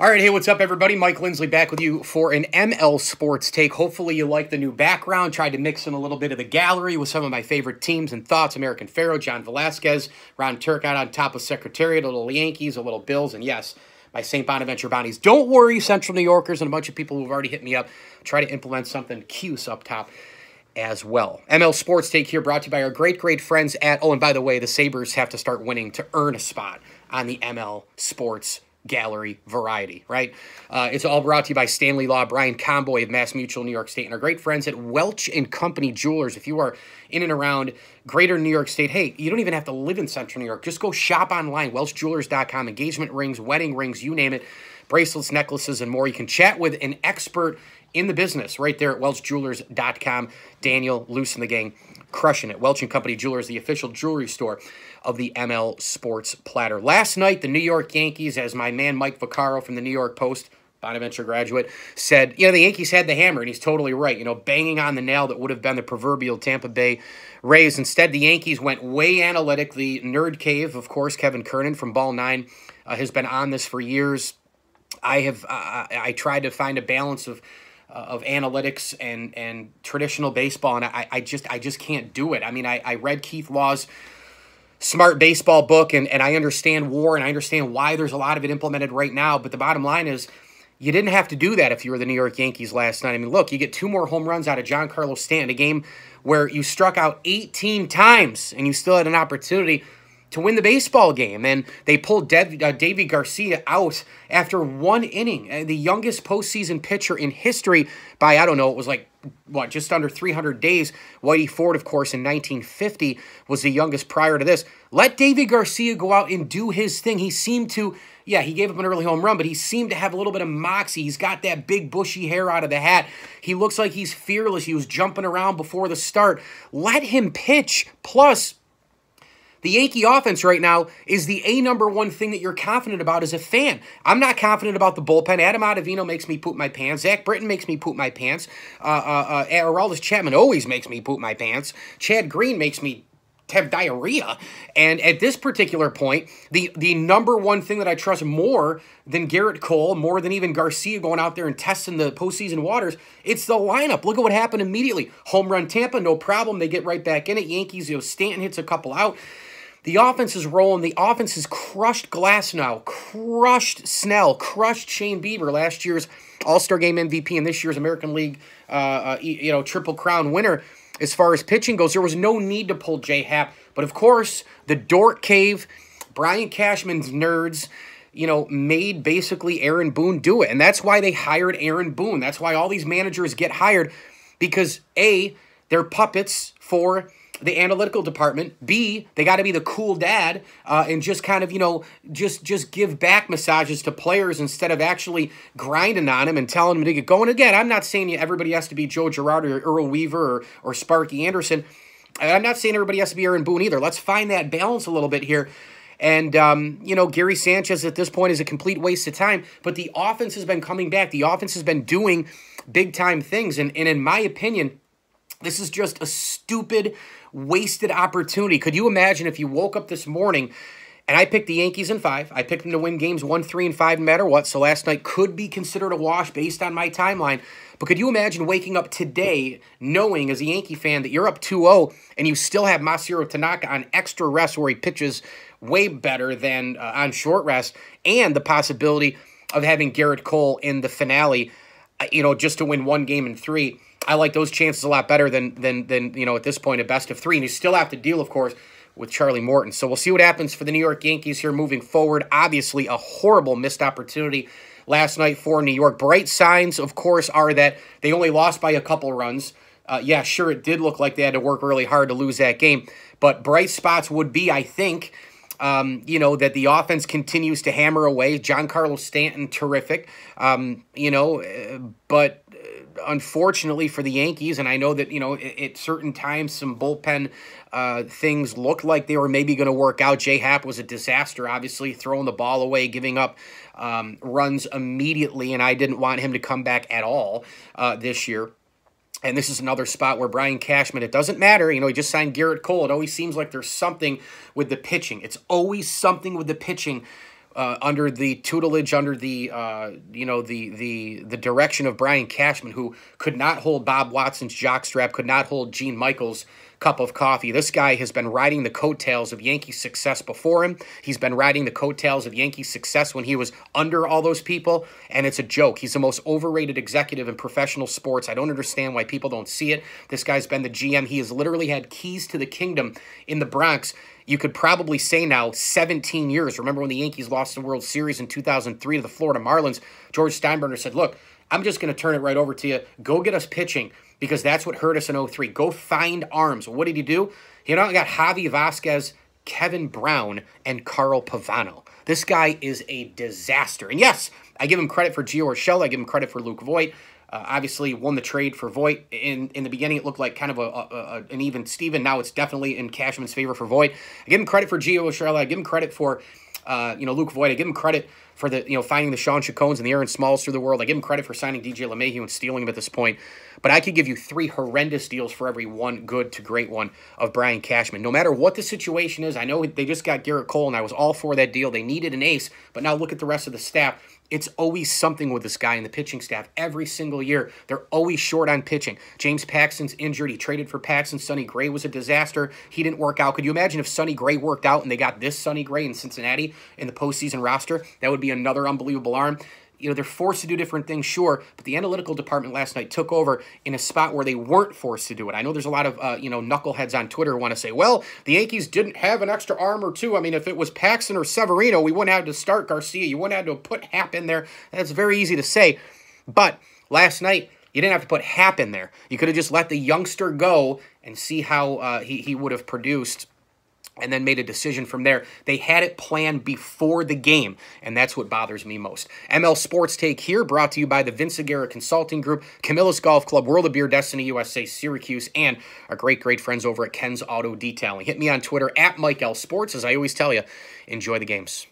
All right, hey, what's up, everybody? Mike Lindsley back with you for an ML Sports Take. Hopefully you like the new background. Tried to mix in a little bit of the gallery with some of my favorite teams and thoughts. American Pharaoh, John Velasquez, Ron Turcotte on top of Secretariat, a little Yankees, a little Bills, and yes, my St. Bonaventure Bonnies. Don't worry, Central New Yorkers and a bunch of people who've already hit me up. Try to implement something cute up top as well. ML Sports Take here brought to you by our great friends at, oh, and by the way, the Sabres have to start winning to earn a spot on the ML Sports Gallery Variety, right? It's all brought to you by Stanley Law, Brian Comboy of Mass Mutual, New York State, and our great friends at Welch & Company Jewelers. If you are in and around greater New York State, hey, you don't even have to live in Central New York. Just go shop online, welchjewelers.com. Engagement rings, wedding rings, you name it, bracelets, necklaces, and more. You can chat with an expert in the business right there at welchjewelers.com. Daniel, Luce, and the gang crushing it. Welch & Company Jewelers, the official jewelry store of the ML Sports Platter. Last night, the New York Yankees, as my man Mike Vaccaro from the New York Post, Bonaventure graduate, said, the Yankees had the hammer, and he's totally right. Banging on the nail that would have been the proverbial Tampa Bay Rays. Instead, the Yankees went way analytic. The nerd cave, of course, Kevin Kernan from Ball 9 has been on this for years. I tried to find a balance of analytics and traditional baseball, and I just can't do it. I mean, I read Keith Law's Smart Baseball book, and I understand WAR, and I understand why there's a lot of it implemented right now, but the bottom line is you didn't have to do that if you were the New York Yankees last night. I mean, look, you get 2 more home runs out of Giancarlo Stanton, a game where you struck out 18 times, and you still had an opportunity to win the baseball game. And they pulled Davy Garcia out after 1 inning. The youngest postseason pitcher in history by, I don't know, it was like, what, just under 300 days. Whitey Ford, of course, in 1950 was the youngest prior to this. Let Davy Garcia go out and do his thing. He seemed to, he gave up an early home run, but he seemed to have a little bit of moxie. He's got that big bushy hair out of the hat. He looks like he's fearless. He was jumping around before the start. Let him pitch. Plus, the Yankee offense right now is the #1 thing that you're confident about as a fan. I'm not confident about the bullpen. Adam Ottavino makes me poop my pants. Zach Britton makes me poop my pants. Aroldis Chapman always makes me poop my pants. Chad Green makes me have diarrhea. And at this particular point, the #1 thing that I trust more than Garrett Cole, more than even Garcia going out there and testing the postseason waters, it's the lineup. Look at what happened immediately. Home run Tampa, no problem. They get right back in it. Yankees, Stanton hits a couple out. The offense is rolling. The offense has crushed Glasnow, crushed Snell, crushed Shane Bieber, last year's All-Star Game MVP and this year's American League, Triple Crown winner. As far as pitching goes, there was no need to pull J. Happ. But, of course, the Dork Cave, Brian Cashman's nerds, made basically Aaron Boone do it. And that's why they hired Aaron Boone. That's why all these managers get hired because, A, they're puppets for the analytical department. B, they got to be the cool dad and just kind of, just give back massages to players instead of actually grinding on them and telling them to get going. Again, I'm not saying everybody has to be Joe Girardi or Earl Weaver or Sparky Anderson. I'm not saying everybody has to be Aaron Boone either. Let's find that balance a little bit here. And, Gary Sanchez at this point is a complete waste of time. But the offense has been coming back. The offense has been doing big-time things. And in my opinion, this is just a stupid, wasted opportunity. Could you imagine if you woke up this morning and I picked the Yankees in 5. I picked them to win games 1, 3, and 5 no matter what. So last night could be considered a wash based on my timeline. But could you imagine waking up today knowing as a Yankee fan that you're up 2-0 and you still have Masahiro Tanaka on extra rest where he pitches way better than on short rest, and the possibility of having Garrett Cole in the finale, just to win 1 game in 3. I like those chances a lot better than at this point, a best of 3. And you still have to deal, of course, with Charlie Morton. So we'll see what happens for the New York Yankees here moving forward. Obviously, a horrible missed opportunity last night for New York. Bright signs, of course, are that they only lost by a couple runs. Yeah, sure, it did look like they had to work really hard to lose that game. But bright spots would be, I think, that the offense continues to hammer away. Giancarlo Stanton, terrific. But unfortunately for the Yankees, and I know that, at certain times some bullpen things looked like they were maybe going to work out. J. Happ was a disaster, obviously, throwing the ball away, giving up runs immediately, and I didn't want him to come back at all this year. And this is another spot where Brian Cashman, it doesn't matter. He just signed Garrett Cole. It always seems like there's something with the pitching. It's always something with the pitching under the tutelage, under the the direction of Brian Cashman, who could not hold Bob Watson's jockstrap, could not hold Gene Michaels' cup of coffee. This guy has been riding the coattails of Yankee success before him. He's been riding the coattails of Yankee success when he was under all those people, and it's a joke. He's the most overrated executive in professional sports. I don't understand why people don't see it. This guy's been the GM. He has literally had keys to the kingdom in the Bronx. You could probably say now 17 years. Remember when the Yankees lost the World Series in 2003 to the Florida Marlins? George Steinbrenner said, look, I'm just going to turn it right over to you. Go get us pitching, because that's what hurt us in 03. Go find arms. Well, what did he do? He got Javi Vasquez, Kevin Brown, and Carl Pavano. This guy is a disaster. And yes, I give him credit for Gio Urshela. I give him credit for Luke Voit. Obviously won the trade for Voit. In the beginning, it looked like kind of an even Steven. Now it's definitely in Cashman's favor for Voit. I give him credit for Gio Urshela. I give him credit for Luke Voit. I give him credit for the finding the Sean Chacones and the Aaron Smalls through the world. I give him credit for signing DJ LeMahieu and stealing him at this point. But I could give you 3 horrendous deals for every one good to great one of Brian Cashman. No matter what the situation is, I know they just got Garrett Cole, and I was all for that deal. They needed an ace, but now look at the rest of the staff. It's always something with this guy in the pitching staff. Every single year, they're always short on pitching. James Paxton's injured. He traded for Paxton. Sonny Gray was a disaster. He didn't work out. Could you imagine if Sonny Gray worked out and they got this Sonny Gray in Cincinnati in the postseason roster? That would be another unbelievable arm. They're forced to do different things, sure, but the analytical department last night took over in a spot where they weren't forced to do it. I know there's a lot of, knuckleheads on Twitter who want to say, well, the Yankees didn't have an extra arm or two. I mean, if it was Paxton or Severino, we wouldn't have to start Garcia. You wouldn't have to put Happ in there. That's very easy to say. But last night, you didn't have to put Happ in there. You could have just let the youngster go and see how he would have produced, and then made a decision from there. They had it planned before the game, and that's what bothers me most. ML Sports Take here, brought to you by the Vince Aguirre Consulting Group, Camillus Golf Club, World of Beer, Destiny USA, Syracuse, and our great, great friends over at Ken's Auto Detailing. Hit me on Twitter, at Mike L. Sports. As I always tell you, enjoy the games.